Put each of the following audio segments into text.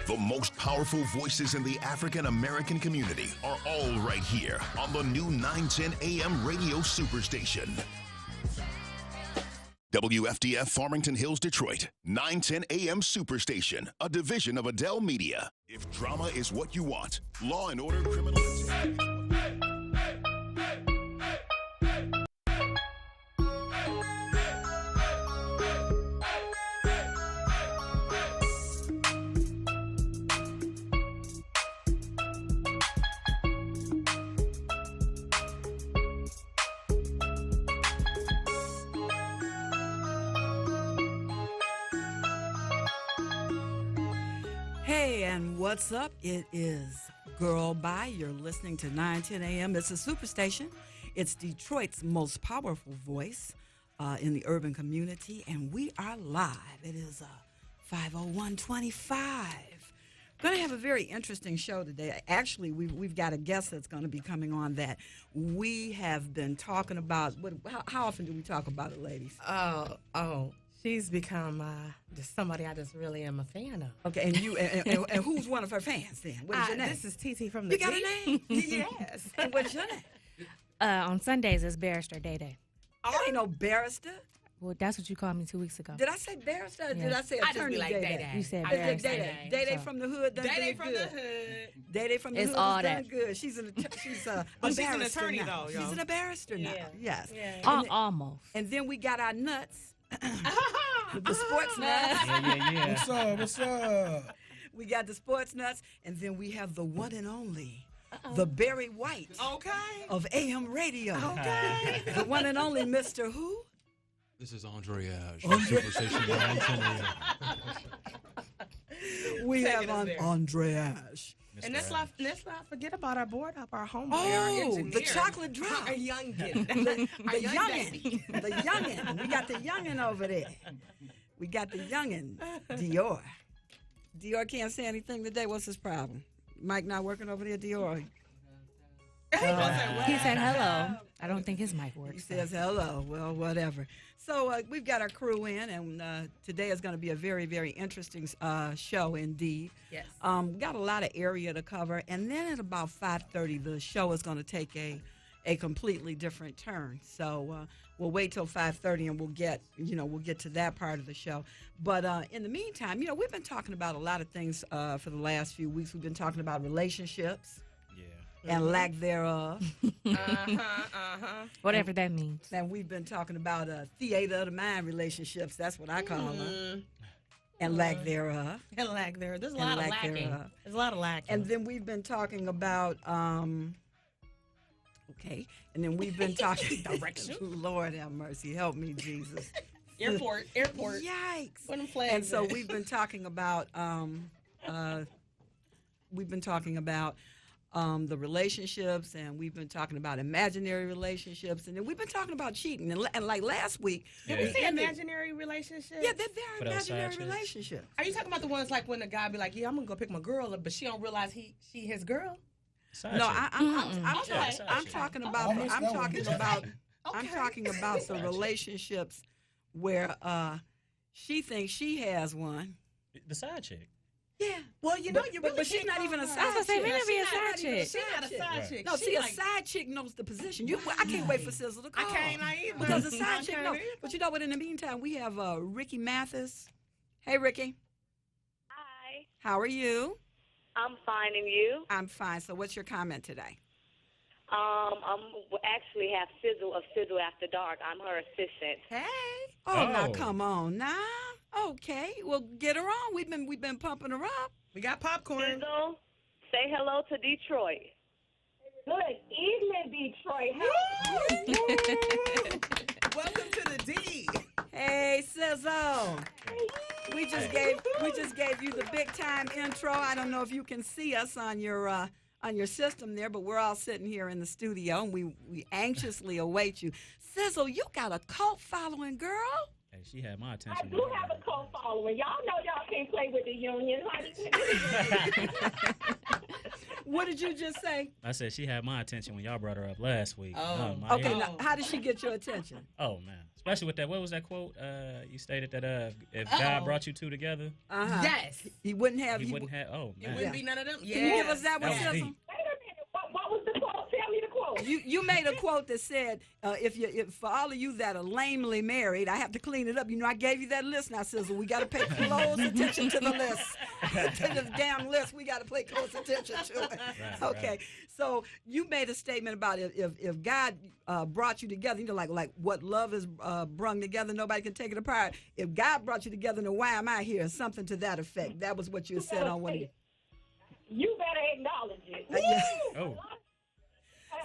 The most powerful voices in the African American community are all right here on the new 910 AM radio superstation. WFDF Farmington Hills, Detroit, 910 AM Superstation, a division of Adele Media. If drama is what you want, Law and Order Criminal Hey, and what's up? It is Girl By. You're listening to 910 AM. It's a superstation. It's Detroit's most powerful voice in the urban community, and we are live. It is 5:01:25. Going to have a very interesting show today. Actually, we've got a guest that's going to be coming on that we have been talking about. How often do we talk about it, ladies? She's become just somebody I just really am a fan of. Okay, and you and who's one of her fans then? What is your name? This is TT from the You got a name? Yes. And what's your name? On Sundays, it's Barrister Day Day. Oh, ain't no barrister. Well, that's what you called me 2 weeks ago. Did I say barrister or Yeah. did I say I just attorney be like Day Day Day? Day. You said I Barrister Day Day Day. Day. Day Day So- from the hood done Day Day did from good. the hood. Day Day from the It's hood all has done that. good. She's a But she's an barrister attorney, now. though, She's yo. a barrister now. Yeah. Yes. Yeah. Almost. And then we got our nuts. The sports nuts. Yeah. What's up? We got the sports nuts, and then we have the one and only, the Barry White Okay. of AM radio. Okay. The one and only Mr. Who? This is Andre Ash, Superstation 910 We Take have it as on there. Andre Ash. And let's not forget about our board up, our homeboy, Oh, our engineer. the chocolate drop. Our youngin. The Our young youngin. baby. The youngin. We got the youngin over there. We got the youngin, Dior. Dior can't say anything today. What's his problem? Mike not working over there, Dior? He wasn't He said hello. I don't think his mic He works. says hello. Well, whatever. So we've got our crew in, and today is going to be a very, very interesting show indeed. Yes. We got a lot of area to cover, and then at about 5:30, the show is going to take a completely different turn. So we'll wait till 5:30, and we'll get to that part of the show. But in the meantime, we've been talking about a lot of things for the last few weeks. We've been talking about relationships and lack thereof. Whatever that means. And we've been talking about theater of the mind relationships. That's what I call them. And lack thereof. And lack there. There's a And lot of lack lacking. thereof. There's a lot of lacking. And then we've been talking about, and then we've been talking. Direction. Lord have mercy. Help me, Jesus. Airport. Yikes. Put them flags And so in. we've been talking about, the relationships, and we've been talking about imaginary relationships, and then we've been talking about cheating. And like last week, Did we say imaginary relationships? yeah, they're very But outside imaginary chicks? relationships. Are you talking about the ones like when the guy be like, yeah, I'm going to go pick my girl up, but she don't realize she his girl? No, I'm Okay. talking about I missed that one. I'm talking about the relationships where she thinks she has one. The side chick. Yeah. Well, you know, you really but she's can't not call even a her. side I was gonna say, chick. we never be a She's side not even a chick. She's not a side chick. No, She see, a like- side chick knows the position. I can't wait for Sizzle to call. I can't either. Because a side I chick can't knows. either. But you know what? In the meantime, we have Ricky Mathis. Hey, Ricky. Hi, How are you? I'm fine, and you? I'm fine. So what's your comment today? I'm actually have Sizzle of Sizzle After Dark. I'm her assistant. Hey. Oh, now Oh. come on now. Okay. Well, get her on. We've been pumping her up. We got popcorn. Sizzle, say hello to Detroit. Good evening, Detroit. Welcome to the D. Hey, Sizzle. We just gave you the big time intro. I don't know if you can see us on your system there, but we're all sitting here in the studio, and we anxiously await you. Sizzle, you got a cult following, girl. Hey, she had my I attention. do have a cult following. Y'all know y'all can't play with the union. What did you just say? I said she had my attention when y'all brought her up last week. Oh. Okay, now, how did she get your attention? Oh man, especially with that. What was that quote? You stated that if God brought you two together, Yes. He wouldn't have. he wouldn't have. Oh It man, wouldn't be none of them. Yeah. Can you give us that one, That was Sizzle? deep. Wait a minute. What was the quote? Tell me the quote. You made a quote that said, if for all of you that are lamely married, I have to clean it up. You know, I gave you that list now, Sizzle. We got to pay close attention to the list. To the damn list, we got to pay close attention to it. Right, Okay, right. so you made a statement about if God brought you together, you know, like what love is brung together, nobody can take it apart. If God brought you together, then why am I here? Something to that effect. That was what you said on one of your. You better acknowledge it. Yeah. Oh.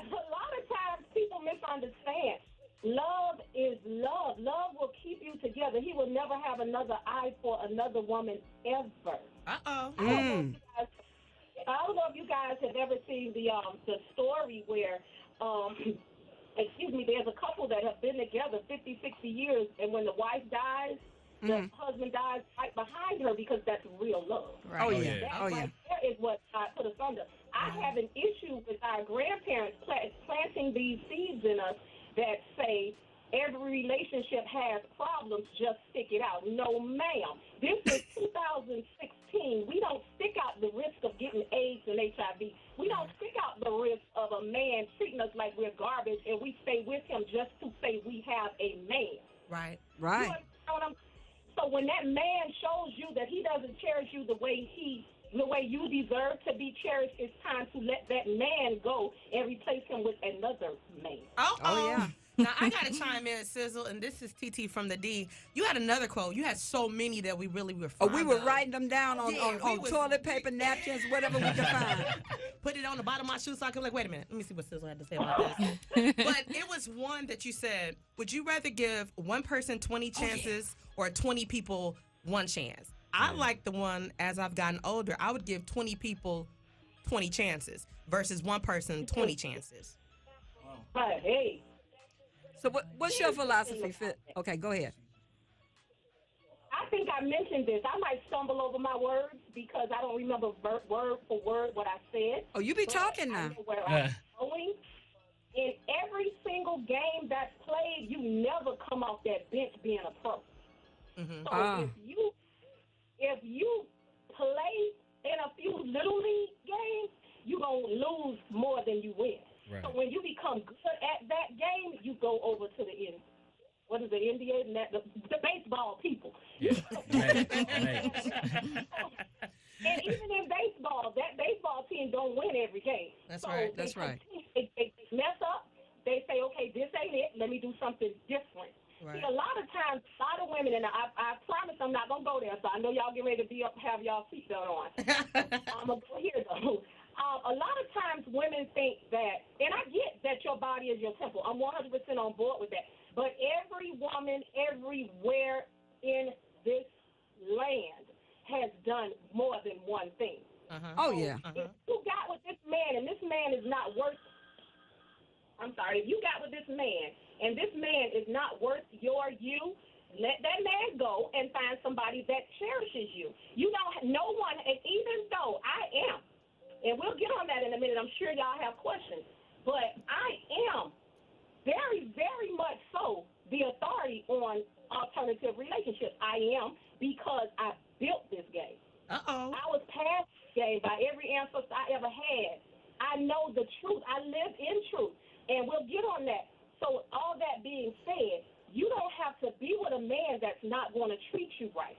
A lot of times people misunderstand. Love is love. Love will keep you together. He will never have another eye for another woman ever. Uh-oh. I don't know if you guys have ever seen the story where, there's a couple that have been together 50, 60 years, and when the wife dies, the husband dies right behind her because that's real love. Oh, Right. yeah. That Oh, yeah. right there is what put us under. I have an issue with our grandparents planting these seeds in us that say every relationship has problems, just stick it out. No, ma'am. This is 2016. We don't stick out the risk of getting AIDS and HIV. We don't stick out the risk of a man treating us like we're garbage, and we stay with him just to say we have a man. Right. Right. You understand what I'm? So when that man shows you that he doesn't cherish you the way you deserve to be cherished, it's time to let that man go and replace him with another man. Oh, yeah. Now, I got to chime in, Sizzle, and this is TT from the D. You had another quote. You had so many that we really were Oh, fond we were of. writing them down on, Yeah, we on was- toilet paper, napkins, whatever we could find. Put it on the bottom of my shoe so I could like, wait a minute. Let me see what Sizzle had to say about this. But it was one that you said, would you rather give one person 20 chances or 20 people one chance? I like the one, as I've gotten older, I would give 20 people 20 chances versus one person 20 chances. But hey, So what's your philosophy? Okay, go ahead. I think I mentioned this. I might stumble over my words because I don't remember word for word what I said. Oh, you be But talking I now. know where I'm going. In every single game that's played, you never come off that bench being a pro. So if you play in a few little league games, you're going to lose more than you win. Right. So when you become good at that game, you go over to the what is the NBA? The baseball people. Yeah. Amazing. And even in baseball, that baseball team don't win every game. That's so right. That's right. They mess up. They say, okay, this ain't it. Let me do something different. Right. See, a lot of times, a lot of women, and I promise I'm not going to go there, so I know y'all get ready to be up, have y'all seatbelt on. I'm going to go here, though. A lot of times women think that, and I get that your body is your temple. I'm 100% on board with that. But every woman everywhere in this land has done more than one thing. Oh, yeah. If you got with this man and this man is not worth, if you got with this man and this man is not worth your you, let that man go and find somebody that cherishes you. You don't, no one, and even though I am, and we'll get on that in a minute, I'm sure y'all have questions, but I am very, very much so the authority on alternative relationships. I am, because I built this game. Uh-oh. I was past this game by every ancestor I ever had. I know the truth. I live in truth, and we'll get on that. So all that being said, you don't have to be with a man that's not going to treat you right.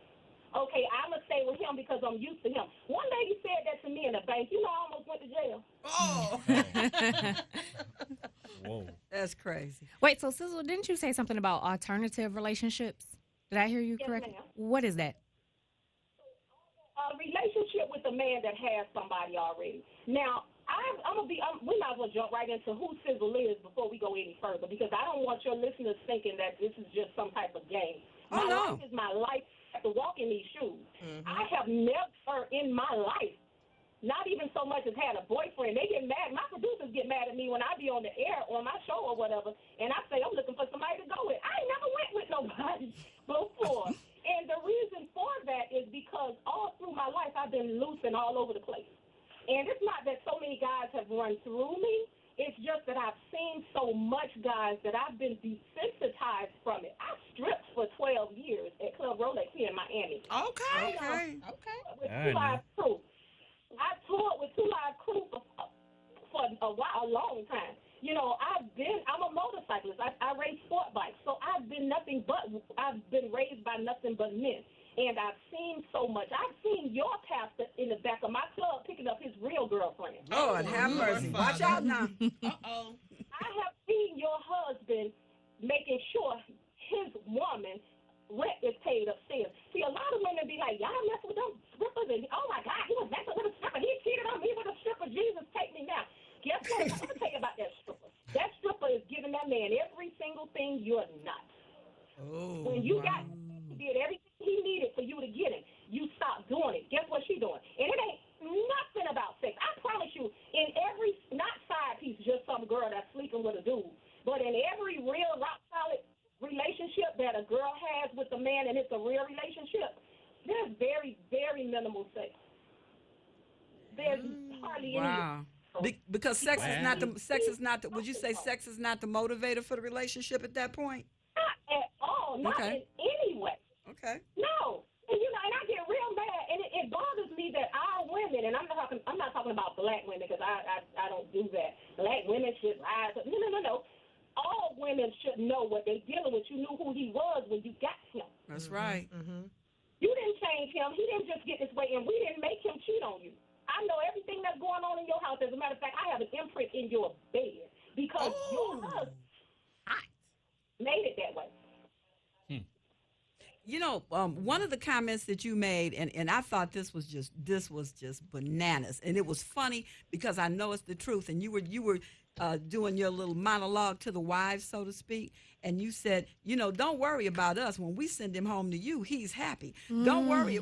Okay, I'm going to stay with him because I'm used to him. One lady said that to me in the bank. You know, I almost went to jail. Whoa. That's crazy. Wait, so Sizzle, didn't you say something about alternative relationships? Did I hear you Yes, correctly? ma'am. What is that? A relationship with a man that has somebody already. Now, we might as well jump right into who Sizzle is before we go any further, because I don't want your listeners thinking that this is just some type of game. Oh, My no. life is my life. I have to walk in these shoes. I have never in my life, not even so much as had a boyfriend. They get mad. My producers get mad at me when I be on the air on my show or whatever, and I say I'm looking for somebody to go with. I ain't never went with nobody before. And the reason for that is because all through my life I've been loose and all over the place. And it's not that so many through me. It's just that I've seen so much, guys, that I've been desensitized from it. I stripped for 12 years at Club Rolex here in Miami. Okay. With Two Live Crew. I toured with Two Live Crew for a long time. You know, I'm a motorcyclist. I race sport bikes. So I've been raised by nothing but men. And I've seen so much. I've seen your pastor in the back of my club picking up his real girlfriend. Lord, have mercy. Watch out now. Uh-oh. I have seen your husband making sure his woman rent is paid upstairs. See, a lot of women be like, y'all mess with those strippers, and oh my God, he was messing with a stripper. He cheated on me with a stripper. Jesus, take me now. Guess what? I'm going to tell you about that stripper. That stripper is giving that man every single thing you're not. Oh, when you got did everything he needed for you to get him, you stopped doing it. Guess what she doing? And it ain't nothing about sex. I promise you, in every, not side piece, just some girl that's sleeping with a dude, but in every real rock solid relationship that a girl has with a man, and it's a real relationship, there's very, very minimal sex. There's hardly any. Because sex is not the. Would you say sex is not the motivator for the relationship at that point? Not at all. Not in any way. Okay. No. And and I get real mad, and it bothers me that our women, and I'm not talking about black women because I don't do that. Black women should rise up. No. All women should know what they're dealing with. You knew who he was when you got him. That's right. Mm-hmm. You didn't change him. He didn't just get this way, and we didn't make him cheat on you. I know everything that's going on in your house. As a matter of fact, I have an imprint in your bed because your husband made it that way. You know, one of the comments that you made, and I thought this was just bananas, and it was funny because I know it's the truth. And you were doing your little monologue to the wives, so to speak, and you said, don't worry about us. When we send him home to you, he's happy. Don't worry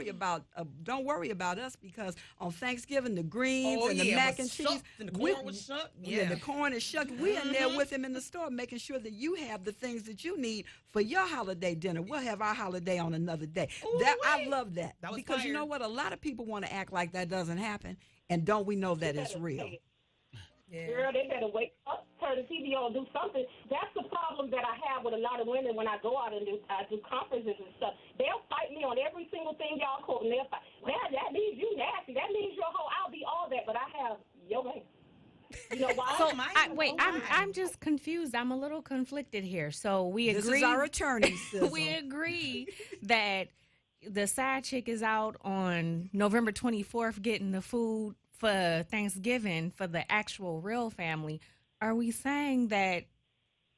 about us because on Thanksgiving the greens and the mac and cheese, and the corn was shucked. Yeah, the corn is shucked. We're in there with him in the store, making sure that you have the things that you need for your holiday dinner. We'll have our holiday on another day. I love that because you know what? A lot of people want to act like that doesn't happen, and don't we know that it's real? Yeah. Girl, they better wake up, turn the TV on, do something. That's the problem that I have with a lot of women when I go out and do conferences and stuff. They'll fight me on every single thing y'all quote, and they'll fight. That means you nasty. That means you're a hoe. I'll be all that, but I have your man. You know why? So I'm just confused. I'm a little conflicted here. So we agree. This is our attorney. We agree that the side chick is out on November 24th getting the food for Thanksgiving for the actual real family. Are we saying that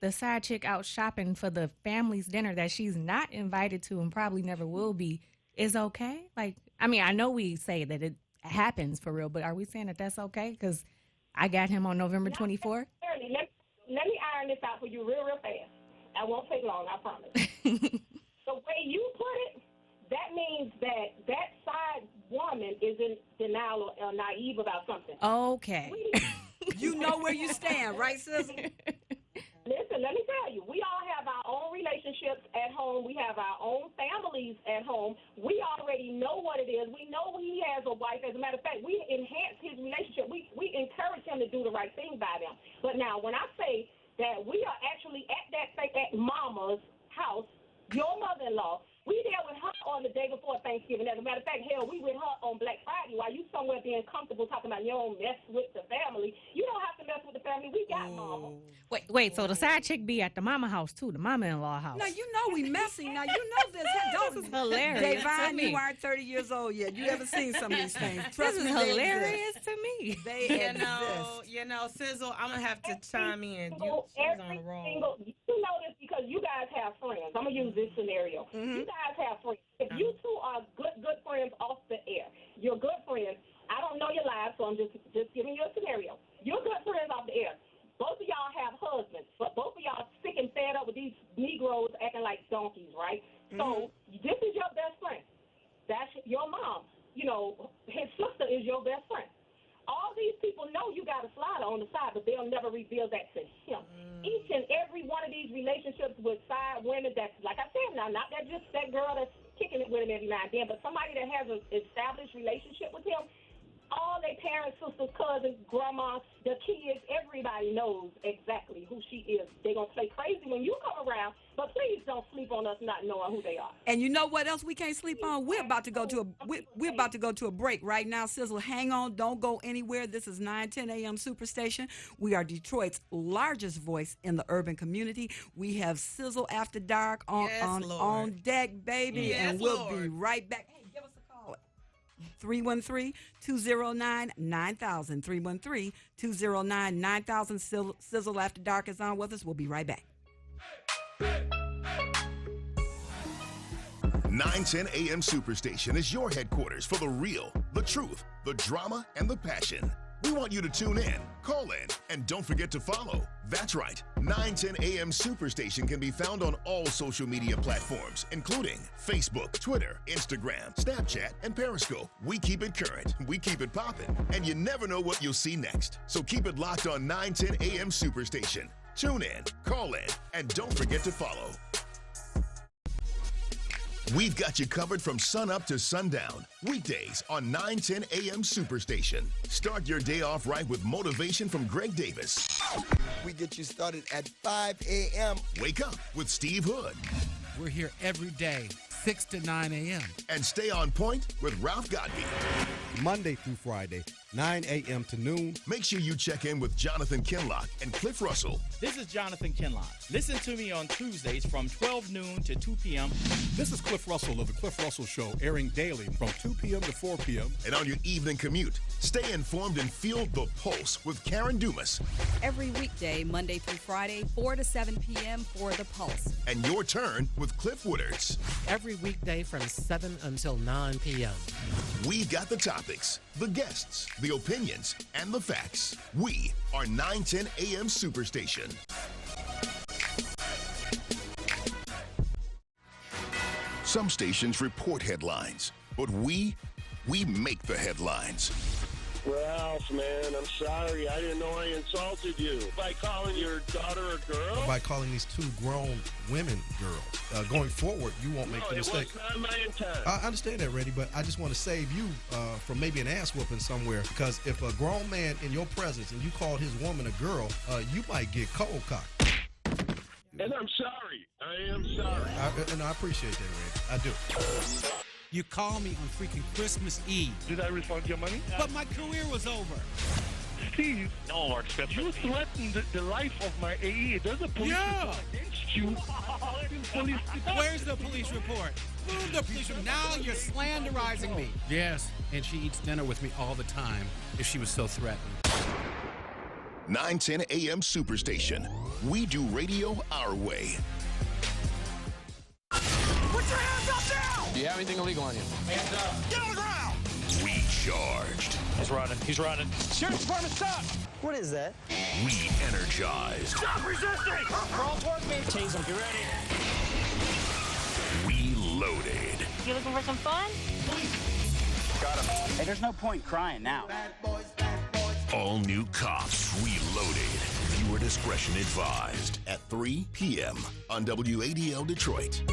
the side chick out shopping for the family's dinner that she's not invited to and probably never will be is okay? Like, I mean, I know we say that it happens for real, but are we saying that that's okay? Because I got him on November 24th. Let me iron this out for you real fast. I won't take long, I promise. The way you put it, that means that side woman is in denial or naive about something. Okay. You know where you stand, right, Sizzle? Listen, let me tell you, we all have our own relationships at home. We have our own families at home. We already know what it is. We know he has a wife. As a matter of fact, we enhance his relationship. We encourage him to do the right thing by them. But now, when I say that we are actually at Mama's house, your mother-in-law, we there with her on the day before Thanksgiving. As a matter of fact, hell, we with her on Black Friday while you somewhere being comfortable talking about you don't mess with the family. You don't have to mess with the family. We got mama. Wait, so the side chick be at the mama house too, the mama-in-law house. Now, you know we messy. Now, you know this. This is hilarious. Davine, you aren't 30 years old yet. You haven't seen some of these things. Trust this me, is hilarious to me. They exist. Sizzle, I'm going to have to chime in. She's on the roll. You know this because you guys have friends. I'm going to use this scenario. You guys have friends. If you two are good friends off the air, you're good friends. I don't know your lives, so I'm just giving you a scenario. You're good friends off the air. Both of y'all have husbands, but both of y'all sick and fed up with these Negroes acting like donkeys, right? So this is your best friend. That's your mom. You know, his sister is your best friend. All these people know you got a slider on the side, but they'll never reveal that to him. Each and every one of these relationships with side women that's, like I said now, not that just that girl that's kicking it with him every now and then, but somebody that has an established relationship with him, all their parents, sisters, cousins, grandma, the kids, everybody knows exactly who she is. They're going to play crazy when you come around, but please don't sleep on us not knowing who they are. And you know what else we can't sleep on? We're about to go to a break right now. Sizzle, hang on. Don't go anywhere. This is 910 a.m. Superstation. We are Detroit's largest voice in the urban community. We have Sizzle After Dark on deck, baby. Yes, and we'll Lord. be right back. Hey, give us a call. 313-209-9000. 313-209-9000. Sizzle After Dark is on with us. We'll be right back. 910 AM Superstation is your headquarters for the real, the truth, the drama, and the passion. We want you to tune in, call in, and don't forget to follow. That's right, 910 AM Superstation can be found on all social media platforms, including Facebook, Twitter, Instagram, Snapchat, and Periscope. We keep it current, we keep it popping, and you never know what you'll see next. So keep it locked on 910 AM Superstation. Tune in, call in, and don't forget to follow. We've got you covered from sun up to sundown. Weekdays on 910 AM Superstation. Start your day off right with motivation from Greg Davis. We get you started at 5 a.m. Wake up with Steve Hood. We're here every day, 6 to 9 a.m. And stay on point with Ralph Godby. Monday through Friday, 9 a.m. to noon. Make sure you check in with Jonathan Kinlock and Cliff Russell. This is Jonathan Kinlock. Listen to me on Tuesdays from 12 noon to 2 p.m. This is Cliff Russell of The Cliff Russell Show, airing daily from 2 p.m. to 4 p.m. And on your evening commute, stay informed and feel the pulse with Karen Dumas. Every weekday, Monday through Friday, 4 to 7 p.m. for The Pulse. And your turn with Cliff Woodards. Every weekday from 7 until 9 p.m. We've got the topics, the guests, the opinions, and the facts. We are 910 AM Superstation. Some stations report headlines, but we make the headlines. Ralph, man, I'm sorry. I didn't know I insulted you by calling your daughter a girl. By calling these two grown women girls. Going forward, you won't make the mistake. It was not my intent. I understand that, Reddy, but I just want to save you from maybe an ass whooping somewhere, because if a grown man in your presence and you called his woman a girl, you might get cold cocked. And I'm sorry. I am sorry. I appreciate that, Reddy. I do. You called me on freaking Christmas Eve. Did I refund your money? But my career was over. Steve, No, you threatened the life of my AE. There's a police report against you. Where's the police report? Move the police report. Now you're slanderizing me. Yes, and she eats dinner with me all the time if she was so threatened. 910 AM Superstation. We do radio our way. Put your hands up now! Do you have anything illegal on you? Hands up. Get on the ground! Recharged. He's running. He's running. Sheriff's Department, stop! What is that? Re-energized. Stop resisting! Crawl towards me. Tase him. Get ready. Reloaded. You looking for some fun? Got him. Hey, there's no point crying now. All new Cops Reloaded. Viewer discretion advised at 3 p.m. on WADL Detroit.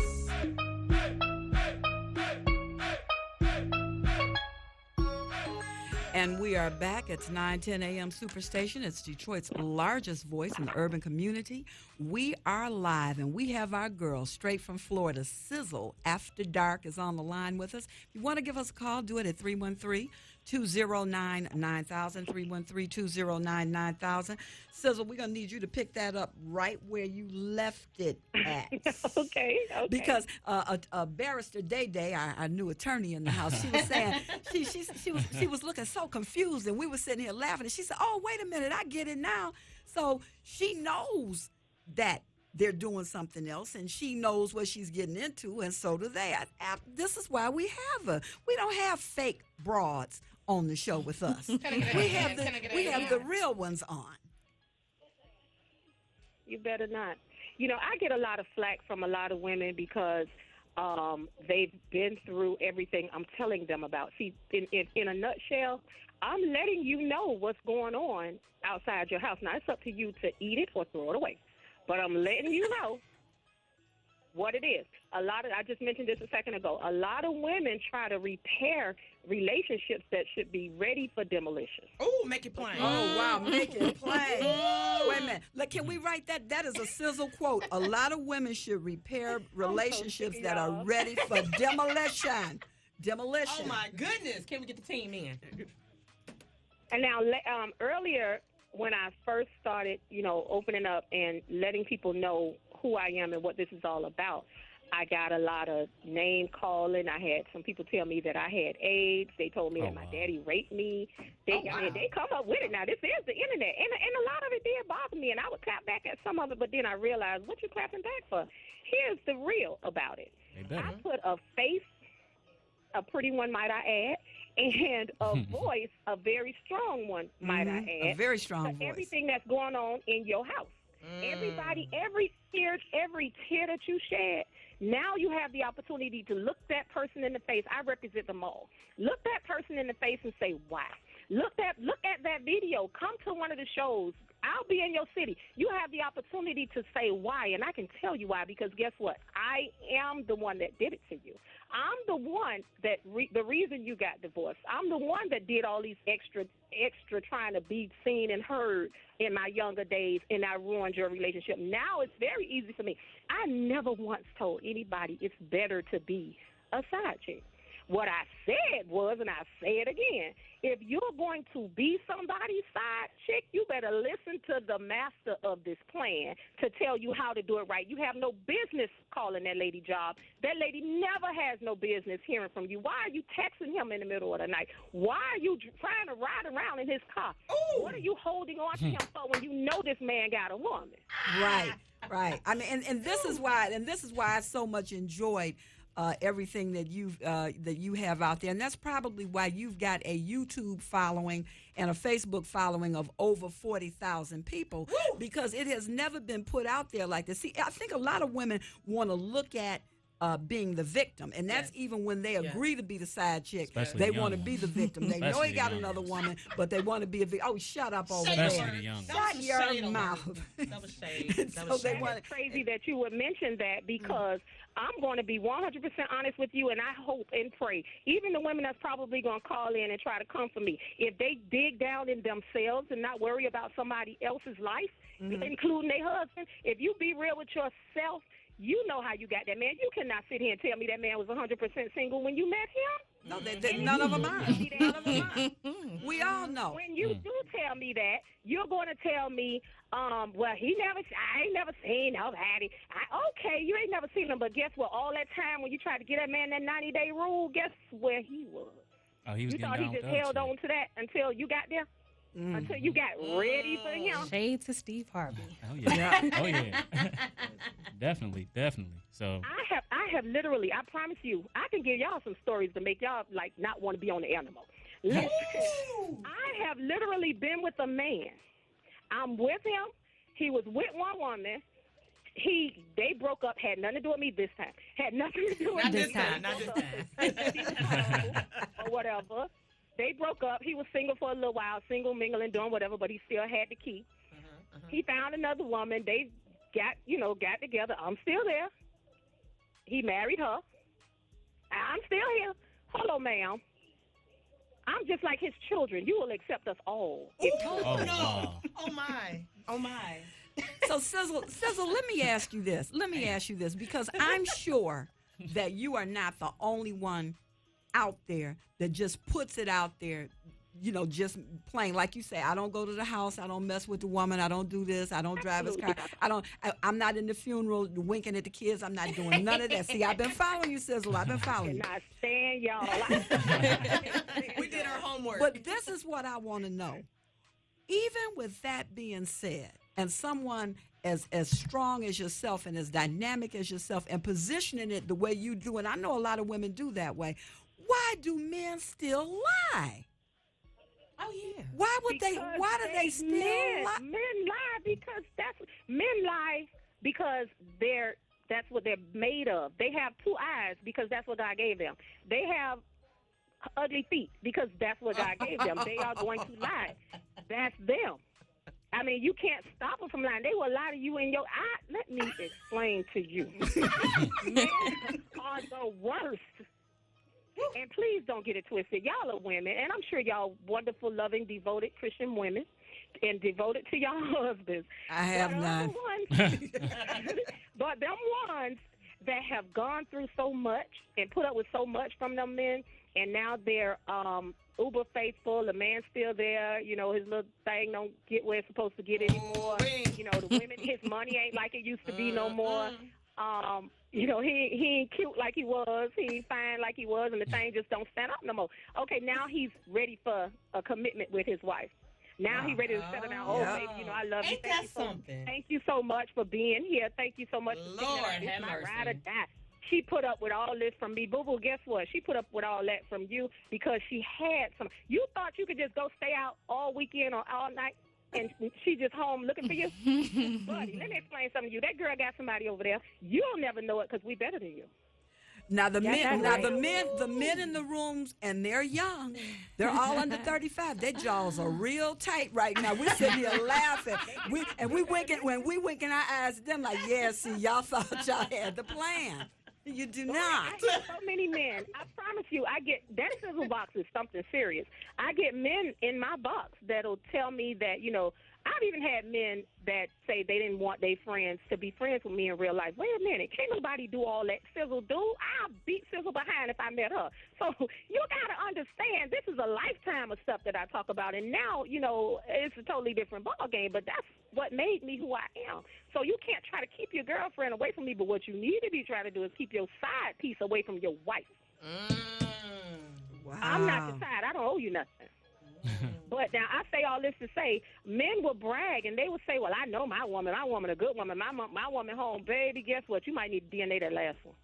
And we are back. It's 910 a.m. Superstation. It's Detroit's largest voice in the urban community. We are live, and we have our girl straight from Florida. Sizzle After Dark is on the line with us. If you want to give us a call, do it at 313-209-9000, 313-209-9000. Sizzle, we're going to need you to pick that up right where you left it at. Okay. Because a barrister, Day, our new attorney in the house, she was saying, she was looking so confused, and we were sitting here laughing, and she said, oh, wait a minute, I get it now. So she knows that they're doing something else, and she knows what she's getting into, and so do they. This is why we have her. We don't have fake broads on the show with us. We have the real ones on. You better not. You know, I get a lot of flack from a lot of women because they've been through everything I'm telling them about. See, in a nutshell, I'm letting you know what's going on outside your house. Now, it's up to you to eat it or throw it away. But I'm letting you know what it is. I just mentioned this a second ago. A lot of women try to repair relationships that should be ready for demolition. Oh, make it plain. Oh, wow, make it plain. Wait a minute. Look, can we write that? That is a Sizzle quote. A lot of women should repair relationships that are ready for demolition. Demolition. Oh, my goodness. Can we get the team in? And now, earlier, when I first started, opening up and letting people know who I am and what this is all about, I got a lot of name calling. I had some people tell me that I had AIDS. They told me that my daddy raped me. They come up with it. Now, this is the internet. And a lot of it did bother me, and I would clap back at some of it, but then I realized, what you clapping back for? Here's the real about it. I put a face, a pretty one, might I add, and a voice, a very strong one, might I add. A very strong voice. Everything that's going on in your house. Everybody, every tear that you shed, now you have the opportunity to look that person in the face. I represent them all. Look that person in the face and say, why? Look at that video. Come to one of the shows. I'll be in your city. You have the opportunity to say why, and I can tell you why, because guess what? I am the one that did it to you. I'm the one that the reason you got divorced. I'm the one that did all these extra trying to be seen and heard in my younger days, and I ruined your relationship. Now it's very easy for me. I never once told anybody it's better to be a side chick. What I said was, and I say it again, if you're going to be somebody's side chick, you better listen to the master of this plan to tell you how to do it right. You have no business calling that lady job. That lady never has no business hearing from you. Why are you texting him in the middle of the night? Why are you trying to ride around in his car? Ooh. What are you holding on to him for when you know this man got a woman? Right. I mean, and this is why I so much enjoyed everything that you have out there, and that's probably why you've got a YouTube following and a Facebook following of over 40,000 people. Woo! Because it has never been put out there like this. See, I think a lot of women want to look at being the victim, and that's even when they agree to be the side chick. Especially they the want to young be the victim. They know he got another woman, but they want to be a victim. Oh, shut up over there. Especially the young Shut your mouth. That was shade. It's crazy that you would mention that, because I'm going to be 100% honest with you, and I hope and pray, even the women that's probably going to call in and try to come for me, if they dig down in themselves and not worry about somebody else's life, including their husband, if you be real with yourself, you know how you got that man. You cannot sit here and tell me that man was 100% single when you met him. No, none of them are. None of them are. We all know. When you do tell me that, you're going to tell me, well, I ain't never seen nobody. Okay, you ain't never seen him, but guess what? All that time when you tried to get that man that 90-day rule, guess where he was? Oh, he was you getting thought down he just held on to that until you got there? Until you got ready for him. Shade to Steve Harvey. Oh yeah. Oh yeah. Definitely. So I have literally, I promise you, I can give y'all some stories to make y'all like not want to be on the air no more. Listen, I have literally been with a man. I'm with him. He was with one woman. They broke up. Had nothing to do with me this time. Had nothing to do with not me this time. Not this time. Or whatever. They broke up. He was single for a little while, single, mingling, doing whatever, but he still had the key. He found another woman. They got together. I'm still there. He married her. I'm still here. Hello, ma'am. I'm just like his children. You will accept us all. Wow. Oh, my. So, Sizzle, let me ask you this. Because I'm sure that you are not the only one out there that just puts it out there, just plain. Like you say, I don't go to the house. I don't mess with the woman. I don't do this. I don't drive his car. I'm not in the funeral winking at the kids. I'm not doing none of that. See, I've been following you, Sizzle. I've been following you. I stand y'all. We did our homework. But this is what I want to know. Even with that being said, and someone as strong as yourself and as dynamic as yourself and positioning it the way you do, and I know a lot of women do that way, why do men still lie? Oh, yeah. Why do they still lie? Men lie because that's what they're made of. They have two eyes because that's what God gave them. They have ugly feet because that's what God gave them. They are going to lie. That's them. and you can't stop them from lying. They will lie to you in your eye. Let me explain to you. Men are the worst. And please don't get it twisted. Y'all are women, and I'm sure y'all wonderful, loving, devoted Christian women and devoted to y'all husbands. I have none. But them ones that have gone through so much and put up with so much from them men, and now they're uber faithful. The man's still there. You know, his little thing don't get where it's supposed to get anymore. You know, the women, his money ain't like it used to be no more. You know, he ain't cute like he was. He ain't fine like he was, and the thing just don't stand up no more. Okay, now he's ready for a commitment with his wife. Now he's ready to settle down. Oh, baby, you know, I love you. Thank you so much for being here. Thank you so much for being here. It's my ride or die. She put up with all this from me. Boo-boo, guess what? She put up with all that from you because she had some. You thought you could just go stay out all weekend or all night, and she just home looking for you? Buddy, let me explain something to you. That girl got somebody over there. You'll never know it because we better than you. Now the men in the rooms, and they're young. They're all under 35. Their jaws are real tight right now. We're sitting here laughing. We winking our eyes at them like, yeah, see, y'all thought y'all had the plan. You do not. I get so many men. I promise you, I get that sizzle box is something serious. I get men in my box that'll tell me that, you know, I've even had men that say they didn't want their friends to be friends with me in real life. Wait a minute. Can't nobody do all that Sizzle do. I'll beat Sizzle behind if I met her. So you got to understand this is a lifetime of stuff that I talk about. And now, you know, it's a totally different ball game, but that's what made me who I am. So you can't try to keep your girlfriend away from me, but what you need to be trying to do is keep your side piece away from your wife. Wow. I'm not the side. I don't owe you nothing. But now I say all this to say, men will brag and they will say, well, I know my woman a good woman, my woman home. Baby, guess what? You might need to DNA that last one.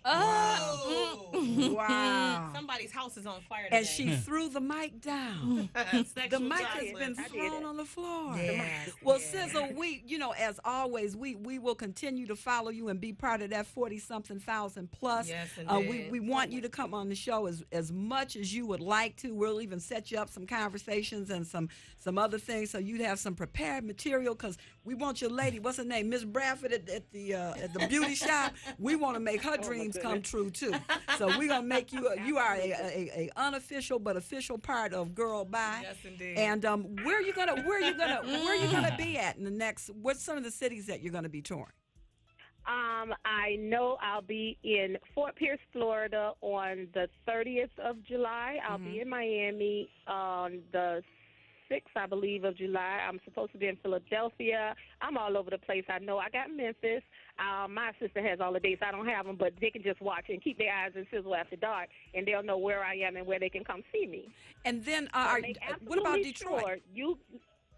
Oh. Wow. Somebody's house is on fire today. And she threw the mic down. The mic has been thrown on the floor. Yes, well, Sizzle, we, you know, as always, we will continue to follow you and be part of that 40-something thousand plus. Yes, we want you to come on the show as much as you would like to. We'll even set you up some conversations and some other things so you'd have some prepared material because we want your lady, what's her name, Miss Bradford at the beauty shop. We want to make her dreams come true too. So we're gonna make you you are a unofficial but official part of Gurl By. Yes, indeed. And where are you gonna be at in the next? What's some of the cities that you're gonna be touring? I know I'll be in Fort Pierce, Florida on the 30th of July. I'll be in Miami on the 6th, I believe, of July. I'm supposed to be in Philadelphia. I'm all over the place. I know I got Memphis. My sister has all the dates. I don't have them, but they can just watch and keep their eyes in Sizzle After Dark, and they'll know where I am and where they can come see me. And then, what about Detroit? Sure you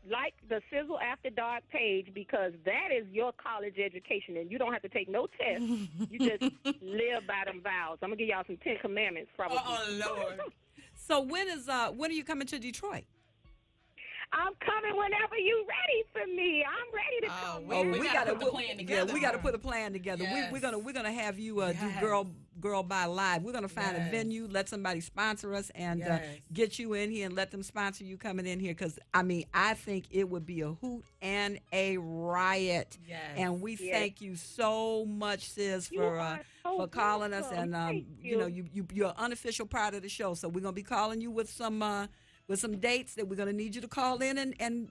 like the Sizzle After Dark page because that is your college education, and you don't have to take no tests. You just live by them vows. I'm going to give y'all some 10 Commandments, probably. Oh, Lord. So when are you coming to Detroit? I'm coming whenever you ready for me. I'm ready to come. We got to put a plan together. Yeah, we got to put a plan together. Yes. We're gonna have you do Gurl By Live. We're gonna find a venue, let somebody sponsor us, and get you in here and let them sponsor you coming in here. Because I think it would be a hoot and a riot. Yes. And we thank you so much, sis, for calling us. And you're an unofficial part of the show. So we're gonna be calling you with some dates that we're going to need you to call in and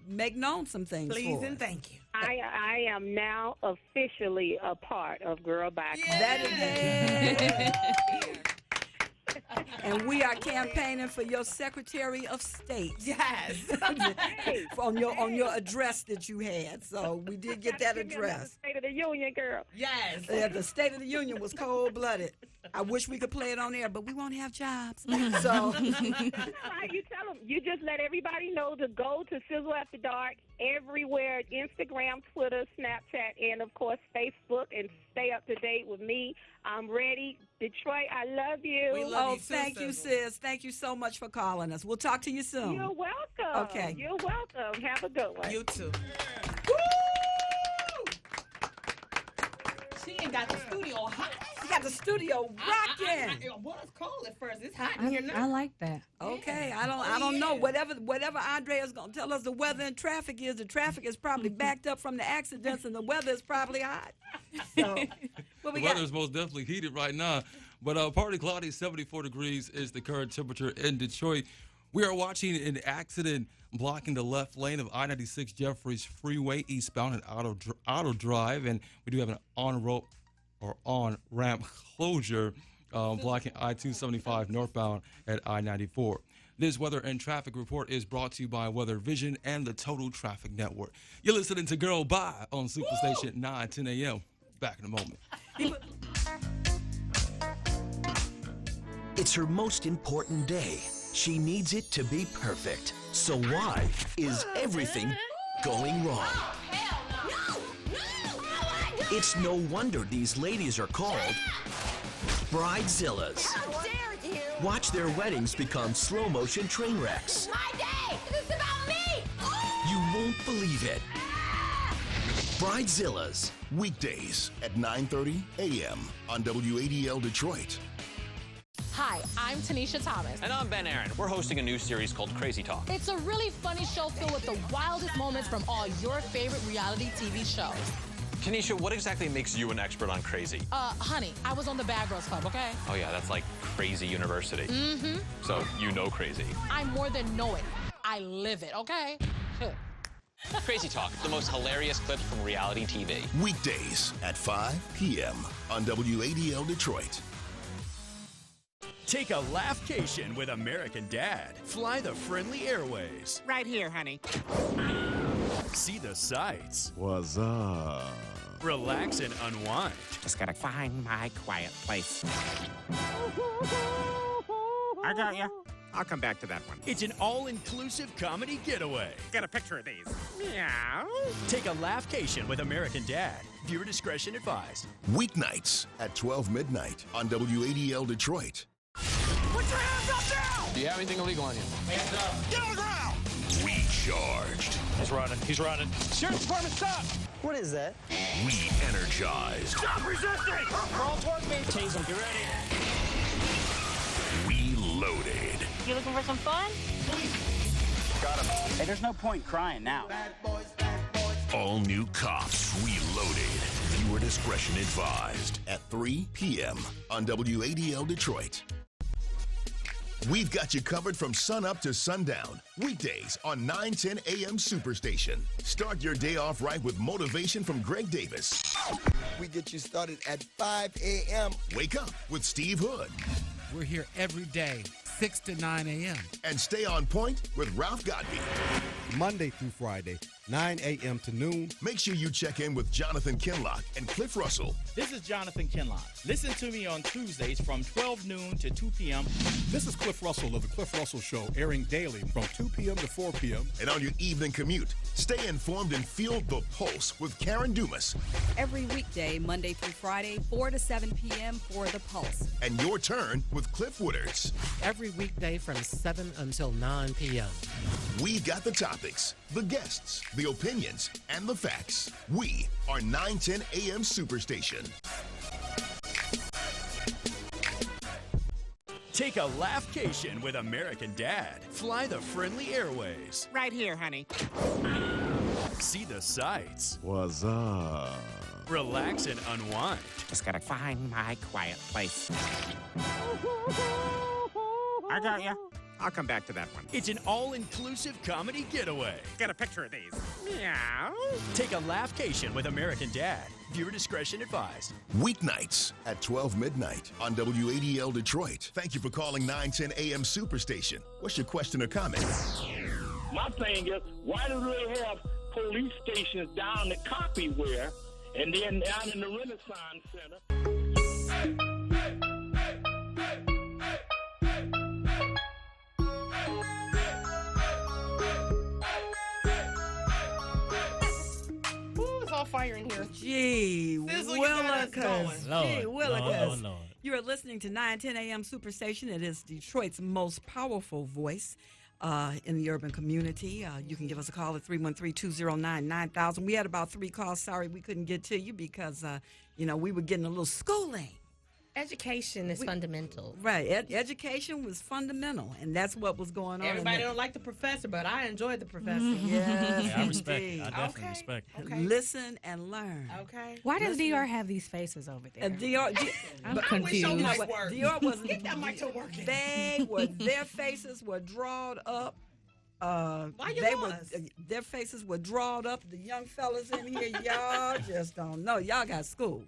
make known some things. Please for and us. thank you. I am now officially a part of Gurl By. And we are campaigning for your Secretary of State. Yes. on your address that you had. So we did get that address. State of the Union, girl. Yes. Yeah, the State of the Union was cold-blooded. I wish we could play it on air, but we won't have jobs. So all right, you tell them. You just let everybody know to go to Sizzle After Dark everywhere, Instagram, Twitter, Snapchat, and, of course, Facebook, and stay up to date with me. I'm ready. Detroit, I love you. We love you too, thank you, sis. Thank you so much for calling us. We'll talk to you soon. You're welcome. Okay. You're welcome. Have a good one. You too. She ain't got the studio hot. She got the studio rocking. It was cold at first. It's hot in here now. I like that. Okay, I don't know. Whatever Andrea's gonna tell us the weather and traffic is. The traffic is probably backed up from the accidents, and the weather is probably hot. So, what we The got? weather is most definitely heated right now, but partly cloudy. 74 degrees is the current temperature in Detroit. We are watching an accident blocking the left lane of I-96 Jeffries Freeway eastbound at Auto Drive, and we do have an on-ramp closure blocking I-275 northbound at I-94. This weather and traffic report is brought to you by Weather Vision and the Total Traffic Network. You're listening to Gurl By on Superstation 9:10 a.m. Back in a moment. It's her most important day. She needs it to be perfect. So why is everything going wrong? It's no wonder these ladies are called Bridezillas. How dare you! Watch their weddings become slow-motion train wrecks. My day! This is about me! You won't believe it. Bridezillas. Weekdays at 9:30 a.m. on WADL Detroit. Hi, I'm Tanisha Thomas. And I'm Ben Aaron. We're hosting a new series called Crazy Talk. It's a really funny show filled with the wildest moments from all your favorite reality TV shows. Tanisha, what exactly makes you an expert on crazy? Honey, I was on the Bad Girls Club, okay? Oh yeah, that's like Crazy University. Mm-hmm. So you know crazy. I more than know it. I live it, okay? Crazy Talk, the most hilarious clips from reality TV. Weekdays at 5 p.m. on WADL Detroit. Take a laughcation with American Dad. Fly the friendly airways. Right here, honey. See the sights. What's up? Relax and unwind. Just gotta find my quiet place. I got ya. I'll come back to that one. It's an all-inclusive comedy getaway. Get a picture of these. Meow. Take a laughcation with American Dad. Viewer discretion advised. Weeknights at 12 midnight on WADL Detroit. Put your hands up now! Do you have anything illegal on you? Hands up. Get on the ground! Recharged. He's running. He's running. Sheriff's Department, stop! What is that? Re-energized. Stop resisting! Crawl towards me. Taser, get ready. Reloaded. You looking for some fun? Got him. Hey, there's no point crying now. All new Cops Reloaded. Viewer discretion advised at 3 p.m. on WADL Detroit. We've got you covered from sunup to sundown. Weekdays on 9:10 a.m. Superstation. Start your day off right with motivation from Greg Davis. We get you started at 5 a.m. Wake up with Steve Hood. We're here every day, 6 to 9 a.m. And stay on point with Ralph Godby. Monday through Friday, 9 a.m. to noon. Make sure you check in with Jonathan Kinlock and Cliff Russell. This is Jonathan Kinlock. Listen to me on Tuesdays from 12 noon to 2 p.m. This is Cliff Russell of The Cliff Russell Show, airing daily from 2 p.m. to 4 p.m. And on your evening commute, stay informed and feel the pulse with Karen Dumas. Every weekday, Monday through Friday, 4 to 7 p.m. for The Pulse. And your turn with Cliff Woodards. Every weekday from 7 until 9 p.m. We've got the topics, the guests, the opinions, and the facts. We are 910 AM Superstation. Take a laughcation with American Dad. Fly the friendly airways. Right here, honey. See the sights. What's up? Relax and unwind. Just gotta find my quiet place. I got ya. I'll come back to that one. It's an all-inclusive comedy getaway. Get a picture of these. Meow. Take a laughcation with American Dad. Viewer discretion advised. Weeknights at 12 midnight on WADL Detroit. Thank you for calling 910 AM Superstation. What's your question or comment? My thing is, why do they have police stations down at Copyware and then down in the Renaissance Center? Fire in here. Gee, Sizzle, you got us going. Gee, Willikers. Lord. You are listening to 910 AM Superstation. It is Detroit's most powerful voice. in the urban community. You can give us a call at 313-209-9000. We had about 3 calls. Sorry we couldn't get to you because, we were getting a little schooling. Education is fundamental. Right. Education was fundamental, and that's what was going on. Everybody don't like the professor, but I enjoyed the professor. Yes, Yeah, I respect it. I definitely respect it. Okay. Listen and learn. Okay. Why does Dior have these faces over there? I'm confused. Dior was Get that mic to working. Their faces were drawn up. Their faces were drawn up. The young fellas in here, y'all just don't know. Y'all got schooled.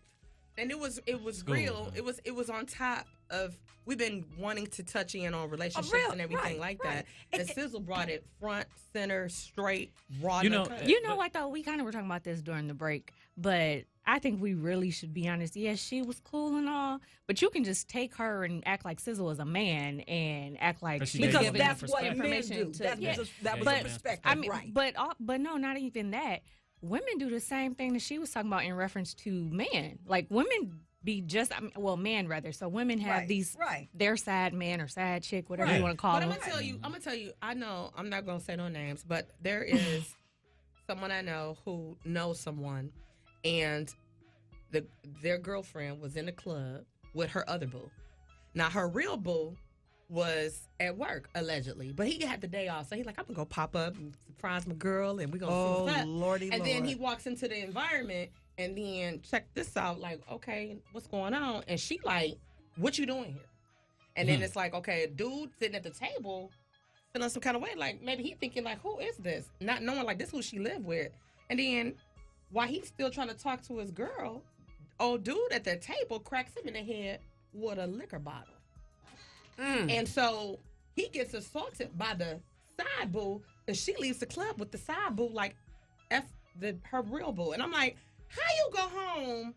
And it was real. It was on top of, we've been wanting to touch in on relationships and everything like that. And Sizzle brought it front, center, straight, raw. You know what though? We kind of were talking about this during the break, but I think we really should be honest. Yes, she was cool and all, but you can just take her and act like Sizzle is a man and act like she's giving that's what information men do. That was the perspective, I mean, right? But no, not even that. Women do the same thing that she was talking about in reference to men. Like women be just, men rather. So women have these, their side man or side chick, whatever you want to call them. But I'm gonna tell you. I know I'm not gonna say no names, but there is someone I know who knows someone, and their girlfriend was in the club with her other boo. Now her real boo was at work allegedly, but he had the day off, so he's like, I'm gonna go pop up and surprise my girl, and we're gonna see what's up. Lordy, and then he walks into the environment, and then check this out, like, okay, what's going on? And she like, what you doing here? And then it's like, okay, dude sitting at the table, feeling some kind of way, like maybe he thinking like, who is this? Not knowing like this who she lived with. And then while he's still trying to talk to his girl, old dude at the table cracks him in the head with a liquor bottle. And so he gets assaulted by the side boo, and she leaves the club with the side boo like her real boo. And I'm like, how you go home?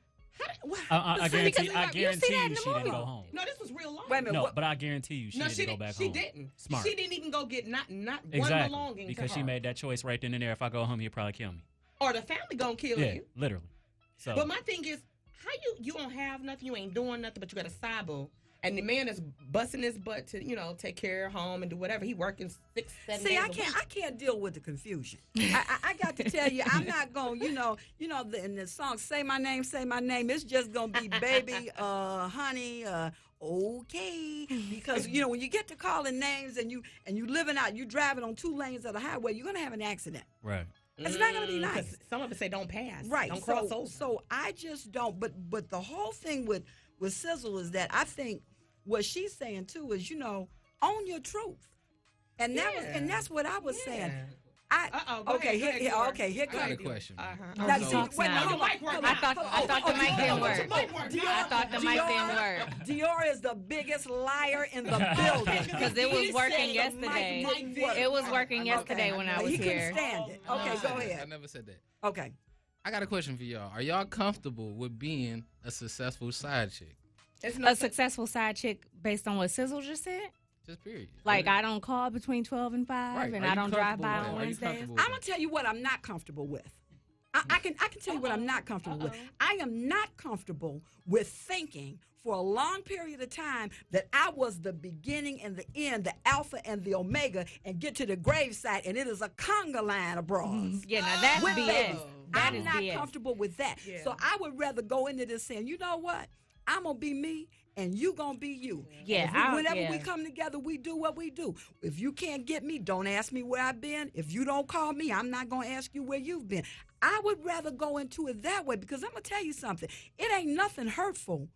I guarantee you she didn't go home. No, this was real life. Wait a minute, but I guarantee you she didn't go back home. She didn't. Smart. She didn't even go get not exactly. one belonging because to she her. made that choice right then and there. If I go home, he'll probably kill me. Or the family gonna kill you. Literally. So. But my thing is, how you don't have nothing, you ain't doing nothing, but you got a side boo. And the man is busting his butt to, take care of home and do whatever. He working 6, 7 days I can't deal with the confusion. I got to tell you, I'm not going, in the song, Say My Name, it's just going to be baby, honey, okay. Because, when you get to calling names and you living out, you driving on 2 lanes of the highway, you're going to have an accident. Right. It's not going to be nice. Some of us say don't pass. Right. Don't cross over. So I just don't. But the whole thing with Sizzle is that I think what she's saying too is, own your truth. And that's what I was saying. Here I got a question. I thought the mic didn't work. I thought the mic didn't work. Dior is the biggest liar in the building. Because it was working yesterday. It was working yesterday when I was here. He couldn't stand it. Okay, go ahead. I never said that. Okay. I got a question for y'all. Are y'all comfortable with being a successful side chick? A successful side chick based on what Sizzle just said? Just period. Like, I don't call between 12 and 5, and I don't drive by on Wednesdays. I'm going to tell you what I'm not comfortable with. I can tell you what I'm not comfortable with. I am not comfortable with thinking for a long period of time that I was the beginning and the end, the alpha and the omega, and get to the gravesite, and it is a conga line of bras. Yeah, now that's BS. I'm not comfortable with that. Yeah. So I would rather go into this saying, you know what? I'm going to be me, and you going to be you. Yeah. Whenever we come together, we do what we do. If you can't get me, don't ask me where I've been. If you don't call me, I'm not going to ask you where you've been. I would rather go into it that way because I'm going to tell you something. It ain't nothing hurtful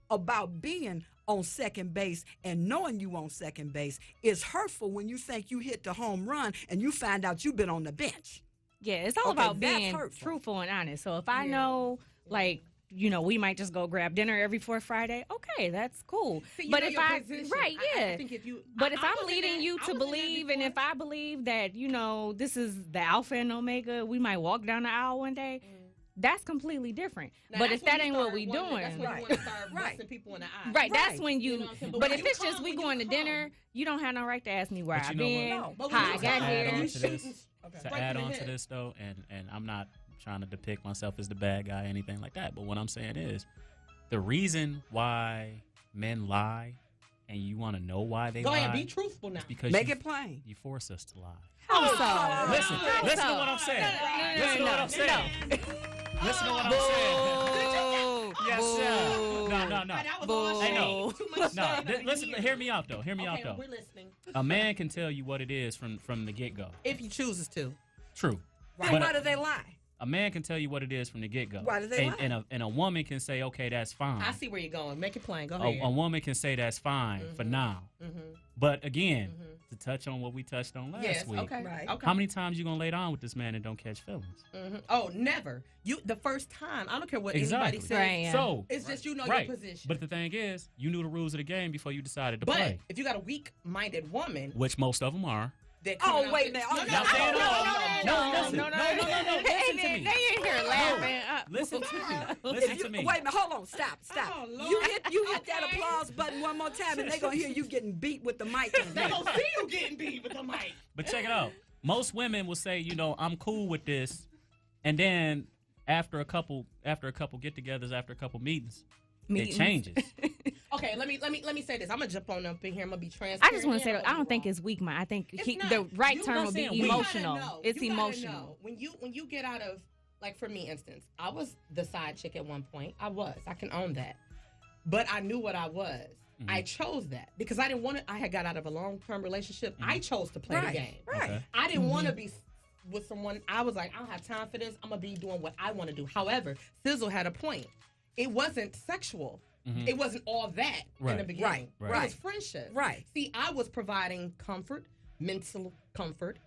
about being on second base and knowing you on second base. It's hurtful when you think you hit the home run and you find out you've been on the bench. Yeah, it's all about being truthful and honest. So if I know, like, we might just go grab dinner every 4th Friday. Okay, that's cool. But if I think but if I'm leading you to believe, and if I believe that this is the alpha and omega, we might walk down the aisle one day. That's completely different. Now, but if that ain't what we doing, that's when you want to start busting people in the eye. Right, that's when you. But if it's just we going to dinner, you don't have no right to ask me where I've been, how I got here. To add on to this though, and I'm not trying to depict myself as the bad guy or anything like that, but what I'm saying is the reason why men lie and you want to know why they Go lie. ahead, be truthful now. It's because Make it plain. You force us to lie. How so? Listen to what I'm saying. Listen to what I'm saying. Listen to what I'm saying. Yes, sir. No. Hey, no. Listen, hear me out, though. We're listening. A man can tell you what it is from the get-go. If he chooses to. True. Then why do they lie? A man can tell you what it is from the get-go. Why do they lie? And a woman can say, okay, that's fine. I see where you're going. Make it plain. Go ahead. A woman can say that's fine for now. But again, to touch on what we touched on last week, okay. How many times you gonna lay down with this man and don't catch feelings? Oh, never. The first time. I don't care what anybody says. Right, yeah. So it's just you know your position. But the thing is, you knew the rules of the game before you decided to but play. If you got a weak-minded woman, which most of them are. Oh, wait a minute. No. Listen to me. They in here laughing. Listen to me. Listen to me. Wait a minute. Hold on. Stop. Oh, you hit that applause button one more time, and they're going to hear you getting beat with the mic. They're going to see you getting beat with the mic. But check it out. Most women will say, I'm cool with this. And then after a couple get-togethers, after a couple meetings, it changes. Okay, let me say this. I'm gonna jump on up in here. I'm gonna be transparent. I just want to say, I don't think it's weak, man. I think the right term would be emotional. It's emotional. When you get out of, like, for me, instance, I was the side chick at one point. I can own that, but I knew what I was. I chose that because I didn't want to. I had got out of a long-term relationship. I chose to play the game. Right. Okay. I didn't want to be with someone. I was like, I don't have time for this. I'm gonna be doing what I want to do. However, Sizzle had a point. It wasn't sexual. It wasn't all that in the beginning. Right. It was friendship. Right. See, I was providing comfort, mental comfort.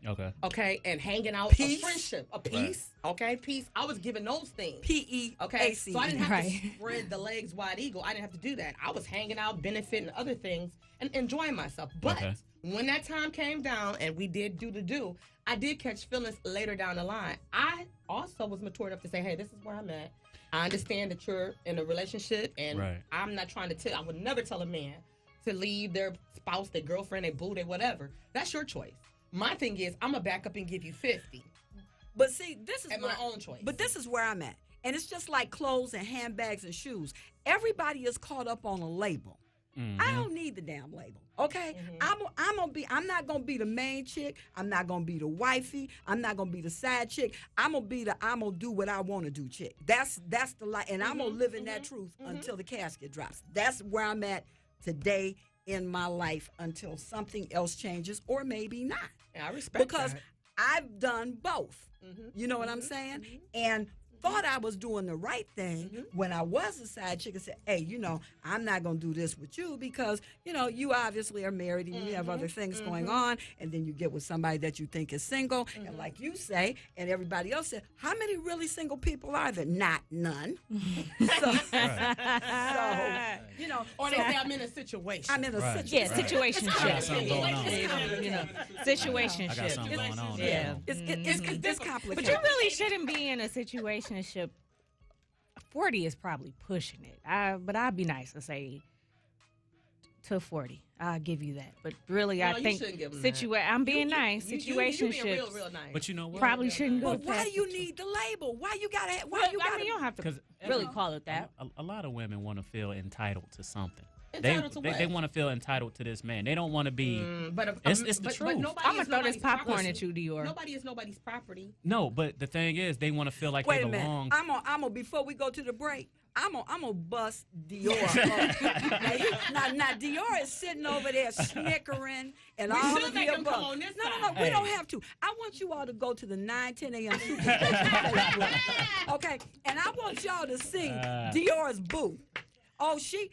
Okay, and hanging out, peace. A friendship, a peace. Right. Okay, peace. I was giving those things. P-E-A-C. Okay, so I didn't have to spread the legs wide eagle. I didn't have to do that. I was hanging out, benefiting other things, and enjoying myself. But when that time came down and we did do the do, I did catch feelings later down the line. I also was mature enough to say, hey, this is where I'm at. I understand that you're in a relationship, and I'm not trying to tell. I would never tell a man to leave their spouse, their girlfriend, their boo, their whatever. That's your choice. My thing is, I'm gonna back up and give you 50. But see, this is my own choice. But this is where I'm at, and it's just like clothes and handbags and shoes. Everybody is caught up on a label. I don't need the damn label. Okay, I'm not gonna be the main chick. I'm not gonna be the wifey. I'm not gonna be the side chick. I'm gonna do what I want to do chick. That's the life, and I'm gonna live in that truth until the casket drops. That's where I'm at today in my life until something else changes, or maybe not. Yeah, I respect because that. I've done both. You know what I'm saying? And thought I was doing the right thing when I was a side chick and said, hey, I'm not going to do this with you because, you obviously are married and you have other things going on. And then you get with somebody that you think is single. And like you say, and everybody else said, how many really single people are there? Not none. Or they say I'm in a situation. I'm in a situation. Yeah, situationship. Situationship. I got something going on. Yeah. It's complicated. But you really shouldn't be in a situationship. 40 is probably pushing it. But I'd be nice to say to 40. I'll give you that. But really, I think I'm being nice. Situationships. Real nice. But you know what? Probably shouldn't go. But why do you need the label? Why you gotta? You don't have to really call it that. A lot of women want to feel entitled to something. Entitled to what? They want to feel entitled to this man. They don't want to be. It's the truth. I'm gonna throw this popcorn at you, Dior. Nobody is nobody's property. No, but the thing is, they want to feel like they belong. I'm gonna before we go to the break. I'm gonna bust Dior. now Dior is sitting over there snickering and all of the above. No, we don't have to. I want you all to go to the 9:10 a.m. Superstation Facebook. Okay, and I want y'all to see Dior's boo. Oh, she's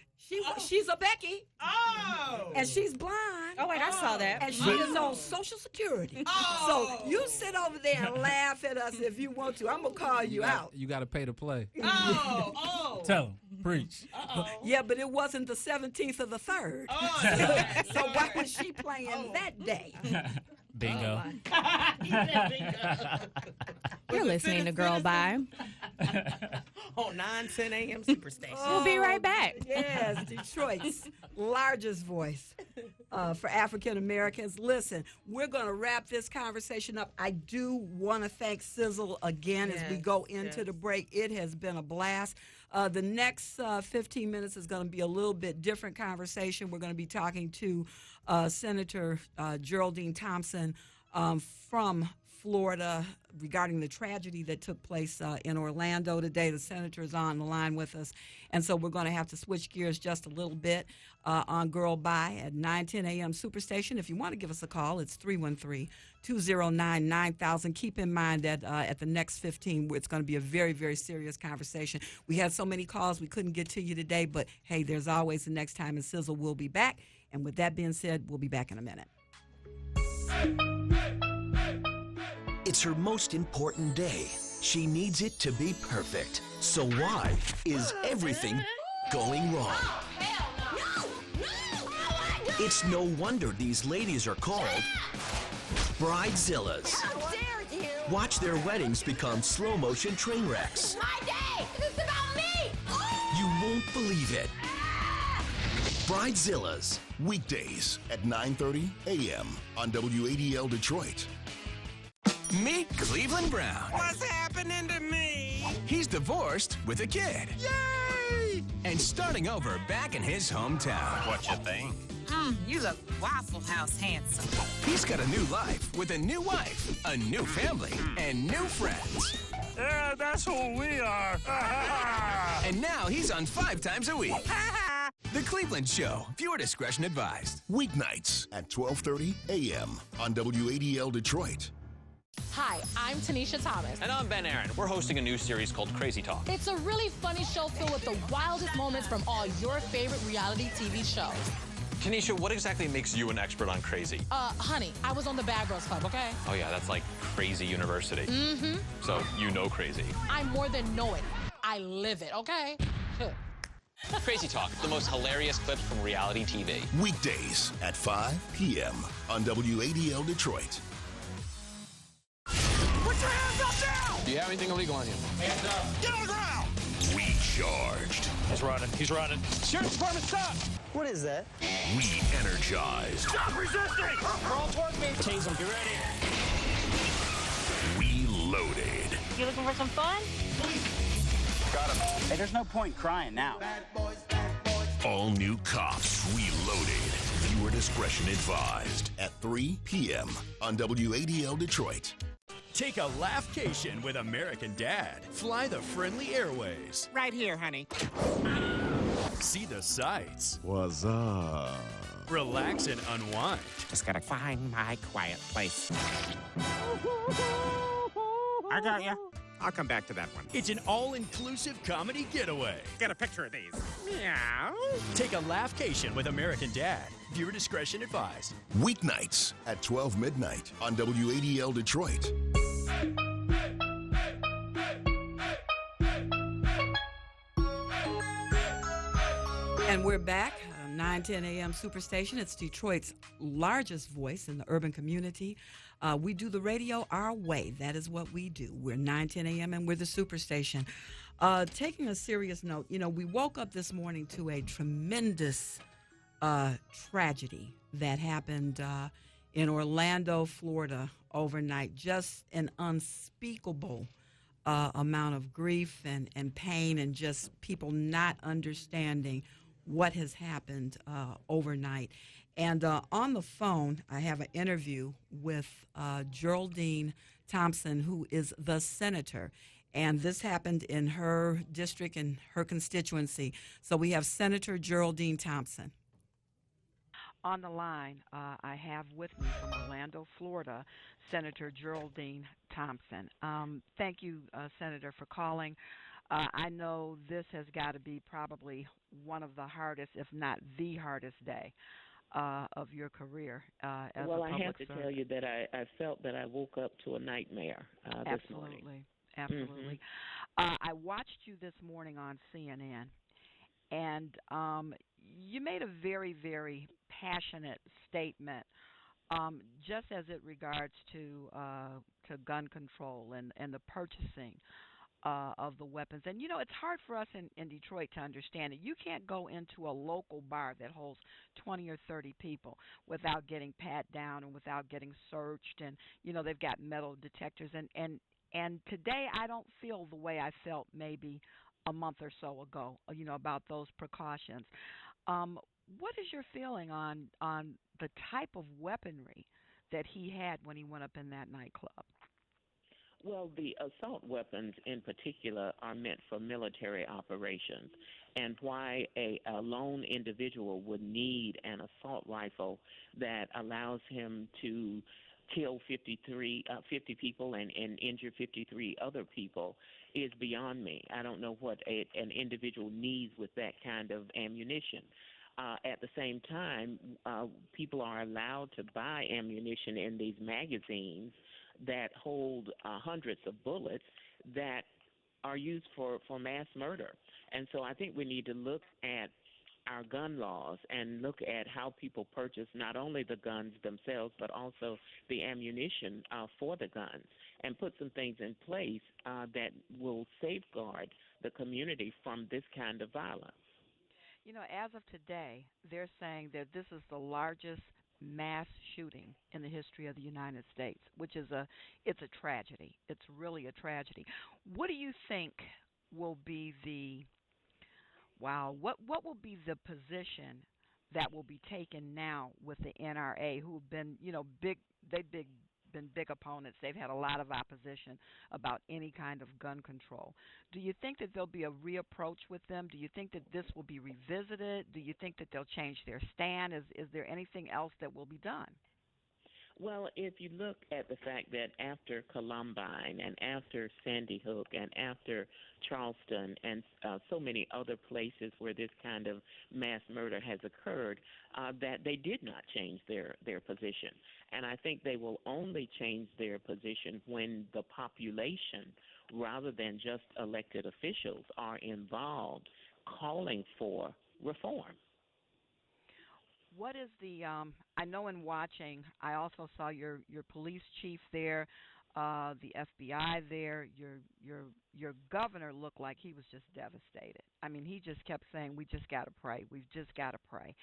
a Becky. Oh. And she's blind. Oh, wait, I saw that. And she is on Social Security. Oh. So you sit over there and laugh at us if you want to. I'm going to call you out. You got to pay to play. Oh. Tell him. Preach. Yeah, but it wasn't the 17th of the 3rd. Oh. So why was she playing that day? Bingo. You're listening to Girl Bye. on 9:10 a.m. Superstation. We'll be right back. Yes, Detroit's largest voice for African Americans. Listen, we're going to wrap this conversation up. I do want to thank Sizzle again as we go into the break. It has been a blast. The next 15 minutes is going to be a little bit different conversation. We're going to be talking to Senator Geraldine Thompson from Florida regarding the tragedy that took place in Orlando today. The senator is on the line with us, and so we're going to have to switch gears just a little bit on Gurl By at 9:10 a.m. Superstation. If you want to give us a call, it's 313-209-9000. Keep in mind that at the next 15, it's going to be a very, very serious conversation. We had so many calls we couldn't get to you today, but hey, there's always the next time, and Sizzle will be back. And with that being said, we'll be back in a minute. It's her most important day. She needs it to be perfect. So why is everything going wrong? It's no wonder these ladies are called Bridezillas. How dare you! Watch their weddings become slow-motion train wrecks. My day! This is about me! You won't believe it. Bridezillas. Weekdays at 9:30 a.m. on WADL Detroit. Meet Cleveland Brown. What's happening to me? He's divorced with a kid. Yay! And starting over back in his hometown. What you think? You look Waffle House handsome. He's got a new life with a new wife, a new family, and new friends. Yeah, that's who we are. And now he's on 5 times a week. The Cleveland Show. Viewer discretion advised. Weeknights at 12:30 a.m. on WADL Detroit. Hi, I'm Tanisha Thomas. And I'm Ben Aaron. We're hosting a new series called Crazy Talk. It's a really funny show filled with the wildest moments from all your favorite reality TV shows. Tanisha, what exactly makes you an expert on crazy? Honey, I was on the Bad Girls Club, okay? Oh, yeah, that's like Crazy University. Mm-hmm. So you know crazy. I more than know it. I live it, okay? Crazy Talk, the most hilarious clips from reality TV. Weekdays at 5 p.m. on WADL Detroit. Put your hands up now! Do you have anything illegal on you? Hands up. Get on the ground! Recharged. He's running. He's running. Sheriff's Department, stop! What is that? Re-energized. Stop resisting! Crawl toward me. Tase him. Get ready. Reloaded. You looking for some fun? Got him. Hey, there's no point crying now. All new Cops Reloaded. Viewer discretion advised at 3 p.m. on WADL Detroit. Take a laughcation with American Dad. Fly the friendly airways. Right here, honey. See the sights. What's up? Relax and unwind. Just gotta find my quiet place. I got ya. I'll come back to that one. It's an all-inclusive comedy getaway. Get a picture of these. Meow. Take a laughcation with American Dad. Viewer discretion advised. Weeknights at 12 midnight on WADL Detroit. And we're back, 9:10 a.m. Superstation. It's Detroit's largest voice in the urban community. We do the radio our way. That is what we do. We're 9:10 a.m. and we're the Superstation. Taking a serious note, we woke up this morning to a tremendous tragedy that happened in Orlando, Florida overnight. Just an unspeakable amount of grief and pain, and just people not understanding what has happened overnight. And on the phone, I have an interview with Geraldine Thompson, who is the senator. And this happened in her district and her constituency. So we have Senator Geraldine Thompson. On the line, I have with me from Orlando, Florida, Senator Geraldine Thompson. Thank you, Senator, for calling. I know this has got to be probably one of the hardest, if not the hardest day of your career as a public I have to servant. tell you that I felt that I woke up to a nightmare this morning. Absolutely. Mm-hmm. I watched you this morning on CNN, and you made a very, very passionate statement just as it regards to gun control and the purchasing of the weapons. And, it's hard for us in Detroit to understand it. You can't go into a local bar that holds 20 or 30 people without getting pat down and without getting searched. And, they've got metal detectors. And today I don't feel the way I felt maybe a month or so ago, about those precautions. What is your feeling on the type of weaponry that he had when he went up in that nightclub? Well, the assault weapons in particular are meant for military operations, and why a lone individual would need an assault rifle that allows him to kill 50 people and injure 53 other people is beyond me. I don't know what an individual needs with that kind of ammunition. At the same time, people are allowed to buy ammunition in these magazines that hold hundreds of bullets that are used for mass murder. And so I think we need to look at our gun laws and look at how people purchase not only the guns themselves but also the ammunition for the guns, and put some things in place that will safeguard the community from this kind of violence. As of today, they're saying that this is the largest mass shooting in the history of the United States, which is it's a tragedy. It's really a tragedy. What do you think will be what will be the position that will be taken now with the NRA, who've been, been big opponents. They've had a lot of opposition about any kind of gun control. Do you think that there'll be a reapproach with them? Do you think that this will be revisited? Do you think that they'll change their stand? Is there anything else that will be done? Well, if you look at the fact that after Columbine and after Sandy Hook and after Charleston and so many other places where this kind of mass murder has occurred, that they did not change their position. And I think they will only change their position when the population, rather than just elected officials, are involved calling for reform. What is the I know in watching, I also saw your police chief there, the FBI there. Your governor looked like he was just devastated. I mean, he just kept saying, "We just got to pray. We've just got to pray."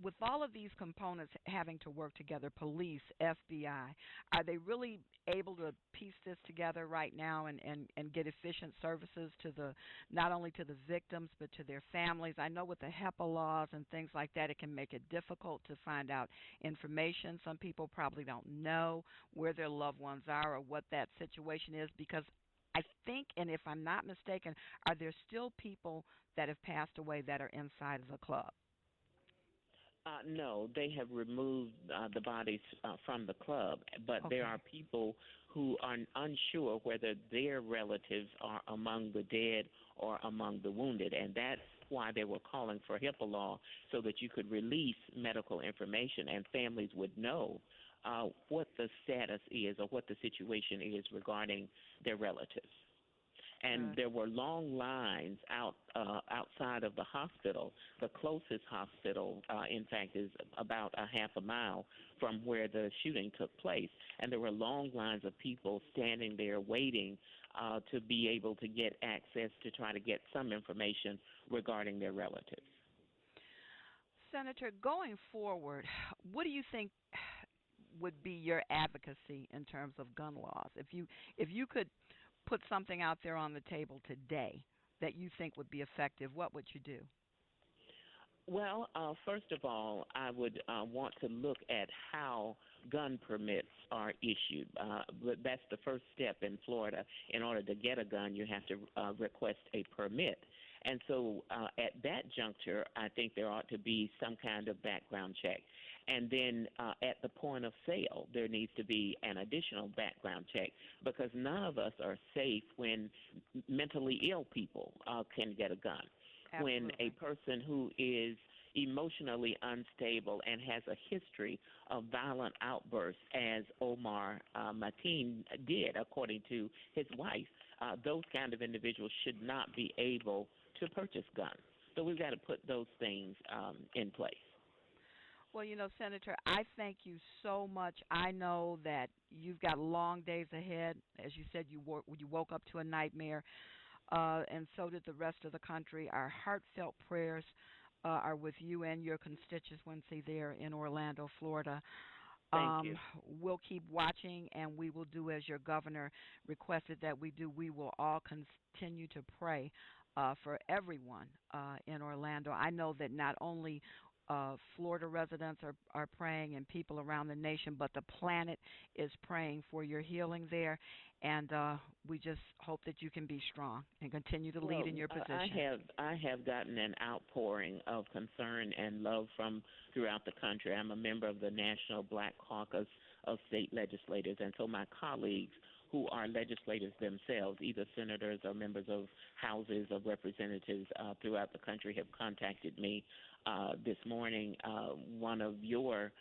With all of these components having to work together, police, FBI, are they really able to piece this together right now and get efficient services to not only to the victims but to their families? I know with the HIPAA laws and things like that, it can make it difficult to find out information. Some people probably don't know where their loved ones are or what that situation is, because I think, and if I'm not mistaken, are there still people that have passed away that are inside of the club? No, they have removed the bodies from the club, but Okay. There are people who are unsure whether their relatives are among the dead or among the wounded, and that's why they were calling for HIPAA law, so that you could release medical information and families would know what the status is or what the situation is regarding their relatives. And there were long lines outside of the hospital. The closest hospital, in fact, is about a half a mile from where the shooting took place. And there were long lines of people standing there waiting to be able to get access to try to get some information regarding their relatives. Senator, going forward, what do you think would be your advocacy in terms of gun laws? If you could put something out there on the table today that you think would be effective, what would you do? Well, first of all, I would want to look at how gun permits are issued. That's the first step in Florida. In order to get a gun, you have to request a permit. And so at that juncture, I think there ought to be some kind of background check. And then at the point of sale, there needs to be an additional background check, because none of us are safe when mentally ill people can get a gun. Absolutely. When a person who is emotionally unstable and has a history of violent outbursts, as Omar Mateen did, according to his wife, those kind of individuals should not be able to purchase guns. So we've got to put those things in place. Well, Senator, I thank you so much. I know that you've got long days ahead. As you said, you woke up to a nightmare, and so did the rest of the country. Our heartfelt prayers are with you and your constituency there in Orlando, Florida. Thank you. We'll keep watching, and we will do as your governor requested that we do. We will all continue to pray for everyone in Orlando. I know that not only Florida residents are praying and people around the nation, but the planet is praying for your healing there. And we just hope that you can be strong and continue to lead in your position. I have gotten an outpouring of concern and love from throughout the country. I'm a member of the National Black Caucus of State Legislators, and so my colleagues who are legislators themselves, either senators or members of houses of representatives throughout the country, have contacted me. This morning, one of your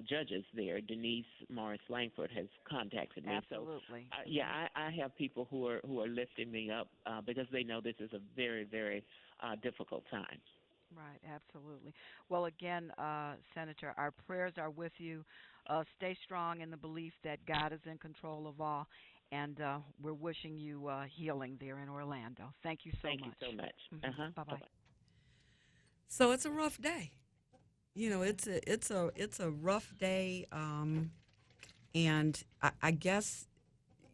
judges there, Denise Morris Langford, has contacted me. Absolutely. So, I have people who are lifting me up because they know this is a very, very difficult time. Right, absolutely. Well, again, Senator, our prayers are with you. Stay strong in the belief that God is in control of all, and we're wishing you healing there in Orlando. Thank you so much. Thank you so much. Mm-hmm. Bye-bye. Bye-bye. So it's a rough day. It's a rough day, and I guess,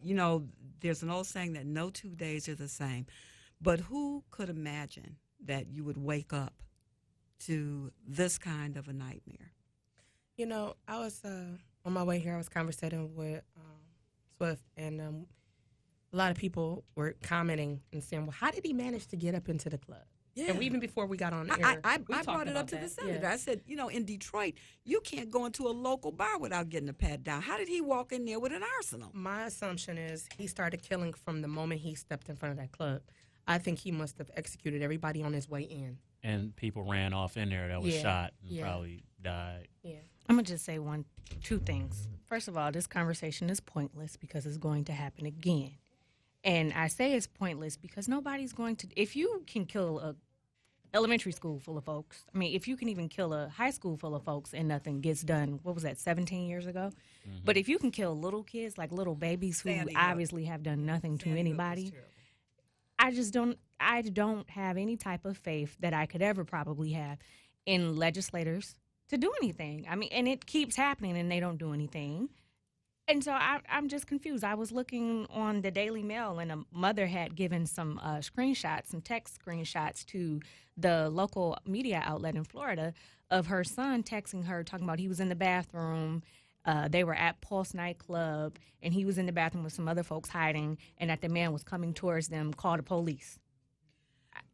there's an old saying that no 2 days are the same. But who could imagine that you would wake up to this kind of a nightmare? I was on my way here. I was conversating with Swift, and a lot of people were commenting and saying, "Well, how did he manage to get up into the club?" Yeah. And even before we got on air, I brought it up to the senator. Yeah. I said, in Detroit, you can't go into a local bar without getting a pat down. How did he walk in there with an arsenal? My assumption is he started killing from the moment he stepped in front of that club. I think he must have executed everybody on his way in. And people ran off in there that was shot and probably died. Yeah. I'm going to just say two things. First of all, this conversation is pointless because it's going to happen again. And I say it's pointless because nobody's going to, if you can kill a elementary school full of folks, if you can even kill a high school full of folks and nothing gets done, what was that, 17 years ago? Mm-hmm. But if you can kill little kids, like little babies who obviously have done nothing to anybody, I don't have any type of faith that I could ever probably have in legislators to do anything. And it keeps happening and they don't do anything. And so I'm just confused. I was looking on the Daily Mail, and a mother had given some screenshots, some text screenshots to the local media outlet in Florida of her son texting her, talking about he was in the bathroom. They were at Pulse nightclub, and he was in the bathroom with some other folks hiding, and that the man was coming towards them, call the police.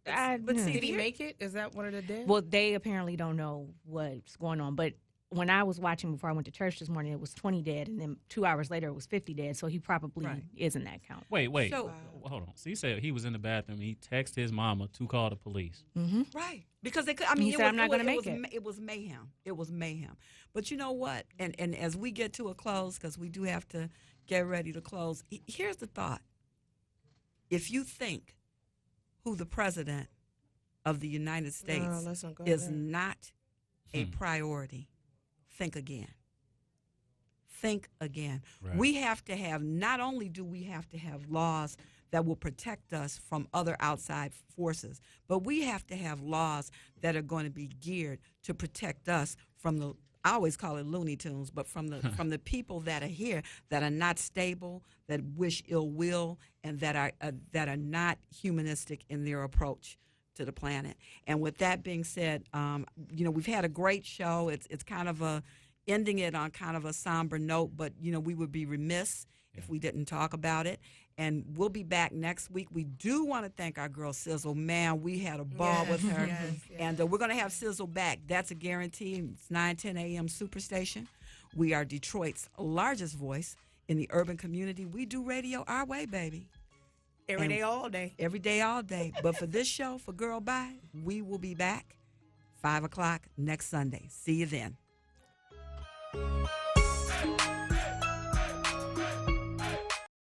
But did he make it? Is that what it did? Well, they apparently don't know what's going on, but when I was watching before I went to church this morning, it was 20 dead, and then 2 hours later it was 50 dead, so he probably is in that count. Wait. So, hold on. So you said he was in the bathroom, he texted his mama to call the police. Mm-hmm. Right. Because they could, he said, I'm not going to make it. It was mayhem. It was mayhem. But you know what? And as we get to a close, because we do have to get ready to close, here's the thought. If you think who the president of the United States is not a priority, think again. Think again. Right. We have to have, not only do we have to have laws that will protect us from other outside forces, but we have to have laws that are going to be geared to protect us from the, I always call it Looney Tunes, but from the people that are here that are not stable, that wish ill will, and that are not humanistic in their approach to the planet. And with that being said, we've had a great show. It's kind of ending it on kind of a somber note, but we would be remiss if we didn't talk about it. And we'll be back next week. We do want to thank our girl Sizzle. Man, we had a ball with her. Yes. And we're going to have Sizzle back. That's a guarantee. It's 9:10 a.m. Superstation. We are Detroit's largest voice in the urban community. We do radio our way, baby. Every day, all day. Every day, all day. But for this show, for Girl Bye, we will be back 5 o'clock next Sunday. See you then.